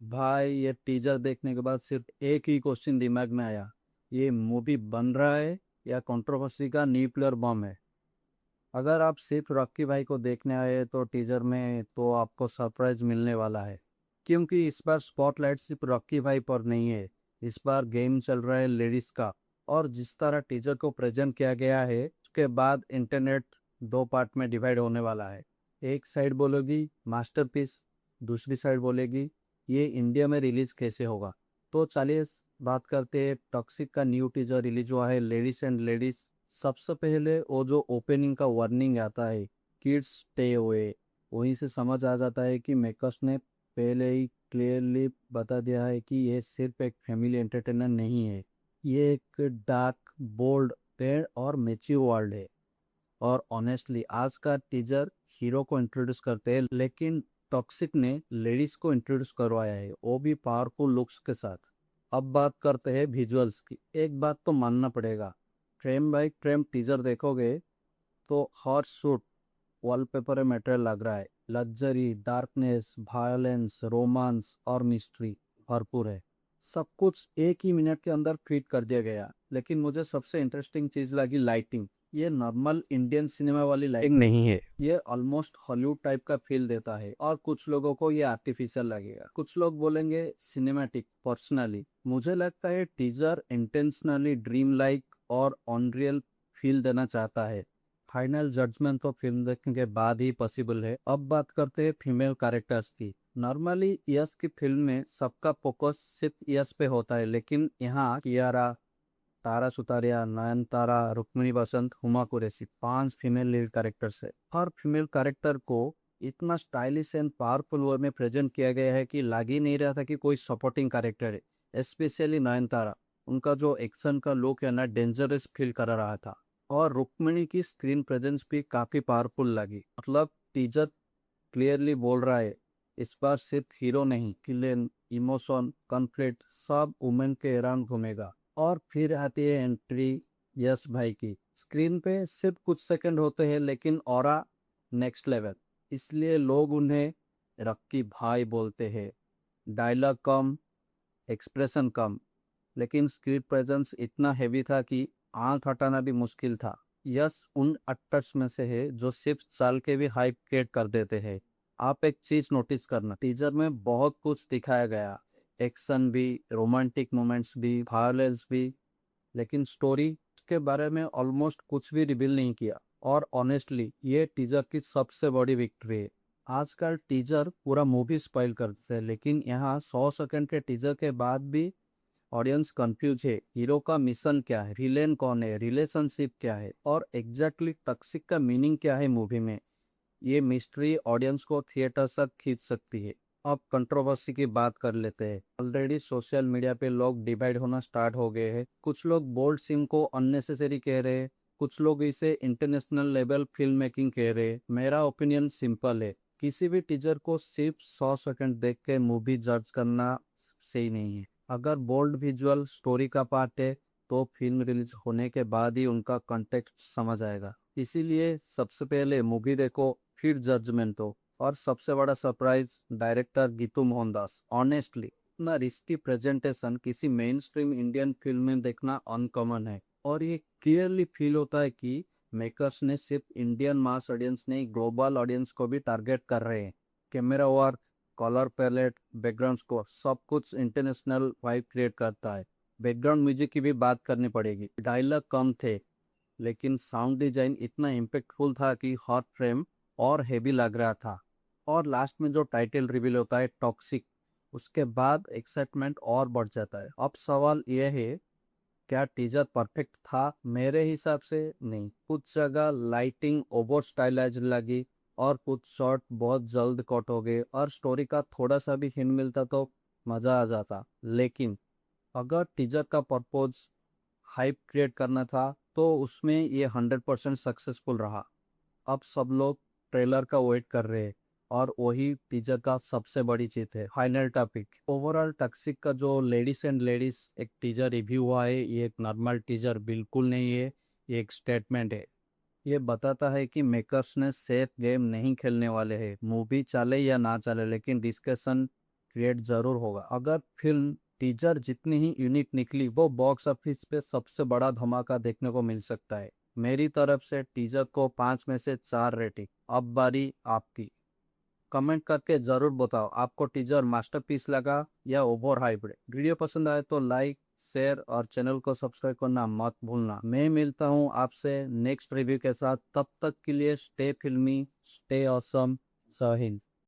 भाई ये टीजर देखने के बाद सिर्फ एक ही क्वेश्चन दिमाग में आया। ये मूवी बन रहा है या कंट्रोवर्सी का न्यूक्लियर बम है? अगर आप सिर्फ रॉकी भाई को देखने आए तो टीजर में तो आपको सरप्राइज मिलने वाला है। क्योंकि इस बार स्पॉटलाइट सिर्फ रॉकी भाई पर नहीं है। इस बार गेम चल रहा है लेडीज का। और जिस तरह टीजर को प्रेजेंट किया गया है उसके बाद इंटरनेट दो पार्ट में डिवाइड होने वाला है। एक साइड बोलेगी मास्टरपीस, दूसरी साइड बोलेगी ये इंडिया में रिलीज कैसे होगा। तो चलिए बात करते हैं टॉक्सिक का न्यू टीजर रिलीज हुआ है लेडीज एंड लेडीज। सबसे पहले वो जो ओपनिंग का वार्निंग आता है, किड्स स्टे अवे, वहीं से समझ आ जाता है कि मेकर्स ने पहले ही क्लियरली बता दिया है कि ये सिर्फ एक फैमिली एंटरटेनर नहीं है। ये एक डार्क, बोल्ड, पेड़ और मैच्योर वर्ल्ड है। और ऑनेस्टली आज का टीजर हीरो को इंट्रोड्यूस करते हैं, लेकिन टॉक्सिक ने लेडीज को इंट्रोड्यूस करवाया है, वो भी पावरफुल लुक्स के साथ। अब बात करते हैं विजुअल्स की। एक बात तो मानना पड़ेगा, फ्रेम बाय फ्रेम टीजर देखोगे तो हॉट शूट वॉलपेपर मटेरियल लग रहा है। लग्जरी, डार्कनेस, वायलेंस, रोमांस और मिस्ट्री भरपूर है। सब कुछ एक ही मिनट के अंदर फिट कर दिया गया। लेकिन मुझे सबसे इंटरेस्टिंग चीज लगी लाइटिंग। ये नॉर्मल इंडियन सिनेमा वाली लाइटिंग नहीं है। ये ऑलमोस्ट हॉलीवुड टाइप का फील देता है और कुछ लोगों को ये आर्टिफिशियल लगेगा, कुछ लोग बोलेंगे सिनेमैटिक। पर्सनली मुझे लगता है टीजर इंटेंशनली ड्रीम लाइक और ऑनरियल फील देना चाहता है। फाइनल जजमेंट तो फिल्म देखने के बाद ही पॉसिबल है। अब बात करते हैं फीमेल कैरेक्टर्स की। नॉर्मली यश की फिल्म में सबका फोकस सिर्फ यश पे होता है, लेकिन यहाँ कियारा, तारा सुतारिया, नयनतारा, रुक्मिणी बसंत, हुमा कुरैशी, पांच फीमेल लीड कैरेक्टर्स है। हर फीमेल कैरेक्टर को इतना स्टाइलिश एंड पावरफुल वे में प्रेजेंट किया गया है कि लग ही नहीं रहा था कि कोई सपोर्टिंग कैरेक्टर है। स्पेशली नयनतारा, उनका जो एक्शन का लुक है ना, डेंजरस फील कर रहा था। और रुक्मिणी की स्क्रीन प्रेजेंस भी काफी पावरफुल लगी। मतलब टीजर क्लियरली बोल रहा है इस बार सिर्फ हीरो नहीं, विलेन, इमोशन, कॉन्फ्लिक्ट सब वुमेन के अराउंड घूमेगा। और फिर आती है एंट्री यश भाई की। स्क्रीन पे सिर्फ कुछ सेकंड होते हैं, लेकिन ऑरा नेक्स्ट लेवल। इसलिए लोग उन्हें रक्की भाई बोलते हैं। डायलॉग कम, एक्सप्रेशन कम, लेकिन स्क्रीन प्रेजेंस इतना हैवी था कि आंख हटाना भी मुश्किल था। यस उन एक्टर्स में से है जो सिर्फ साल के भी हाइप क्रिएट कर देते हैं। आप एक चीज नोटिस करना, टीजर में बहुत कुछ दिखाया गया, एक्शन भी, रोमांटिक मोमेंट्स भी, वायलेंस भी, लेकिन स्टोरी के बारे में ऑलमोस्ट कुछ भी रिवील नहीं किया। और ऑनेस्टली ये टीजर की सबसे बड़ी विक्ट्री है। आजकल टीजर पूरा मूवी स्पॉइल करते हैं, लेकिन यहाँ 100 सेकंड के टीजर के बाद भी ऑडियंस कंफ्यूज है। हीरो का मिशन क्या है, विलेन कौन है, रिलेशनशिप क्या है, और एग्जैक्टली टॉक्सिक का मीनिंग क्या है मूवी में। ये मिस्ट्री ऑडियंस को थिएटर तक खींच सकती है। अब कंट्रोवर्सी की बात कर लेते हैं। ऑलरेडी सोशल मीडिया पे लोग डिवाइड होना स्टार्ट हो गए हैं। कुछ लोग बोल्ड सीन को अननेसेसरी कह रहे हैं, कुछ लोग इसे इंटरनेशनल लेवल फिल्म मेकिंग कह रहे हैं। मेरा ओपिनियन सिंपल है, किसी भी टीजर को सिर्फ 100 सेकंड देख के मूवी जज करना सही नहीं है। अगर बोल्ड विजुअल स्टोरी का पार्ट है तो फिल्म रिलीज होने के बाद ही उनका कॉन्टेक्स्ट समझ आएगा। इसीलिए सबसे पहले मूवी देखो, फिर जजमेंट हो। और सबसे बड़ा surprise, director Geetu Mohandas. Honestly इतना रिस्की प्रेजेंटेशन किसी मेन स्ट्रीम इंडियन फिल्म में देखना अनकॉमन है। और ये क्लियरली फील होता है कि मेकर्स ने सिर्फ इंडियन मास ऑडियंस नहीं, ग्लोबल ऑडियंस को भी टारगेट कर रहे हैं। Camera work, colour palette, background score सब कुछ इंटरनेशनल वाइब क्रिएट करता है। बैकग्राउंड म्यूजिक की भी बात करनी पड़ेगी। डायलॉग कम थे, लेकिन साउंड डिजाइन इतना इम्पेक्टफुल था कि हर फ्रेम और हेवी लग रहा था। और लास्ट में जो टाइटल रिवील होता है टॉक्सिक, उसके बाद एक्साइटमेंट और बढ़ जाता है। अब सवाल यह है, क्या टीजर परफेक्ट था? मेरे हिसाब से नहीं। कुछ जगह लाइटिंग ओवर स्टाइलाइज लगी और कुछ शॉट बहुत जल्द कट हो गए, और स्टोरी का थोड़ा सा भी हिंट मिलता तो मजा आ जाता। लेकिन अगर टीजर का पर्पज हाइप क्रिएट करना था तो उसमें ये 100% सक्सेसफुल रहा। अब सब लोग ट्रेलर का वेट कर रहे हैं, और वही टीजर का सबसे बड़ी चीज है। फाइनल टॉपिक, ओवरऑल टॉक्सिक का जो लेडीज एंड लेडीज एक टीजर रिव्यू हुआ है, ये एक नॉर्मल टीजर बिल्कुल नहीं है। ये एक स्टेटमेंट है। ये बताता है कि मेकर्स ने सेफ गेम नहीं खेलने वाले हैं। मूवी चले या ना चले, लेकिन डिस्कशन क्रिएट जरूर होगा। अगर फिल्म टीजर जितनी ही यूनिक निकली, वो बॉक्स ऑफिस पे सबसे बड़ा धमाका देखने को मिल सकता है। मेरी तरफ से टीजर को 5 में से 4 रेटिंग। अब बारी आपकी। कमेंट करके जरूर बताओ आपको टीजर मास्टरपीस लगा या ओवर हाइप्ड। वीडियो पसंद आए तो लाइक, शेयर और चैनल को सब्सक्राइब करना मत भूलना। मैं मिलता हूँ आपसे नेक्स्ट रिव्यू के साथ। तब तक के लिए स्टे फिल्मी, स्टे ऑसम। जय हिंद।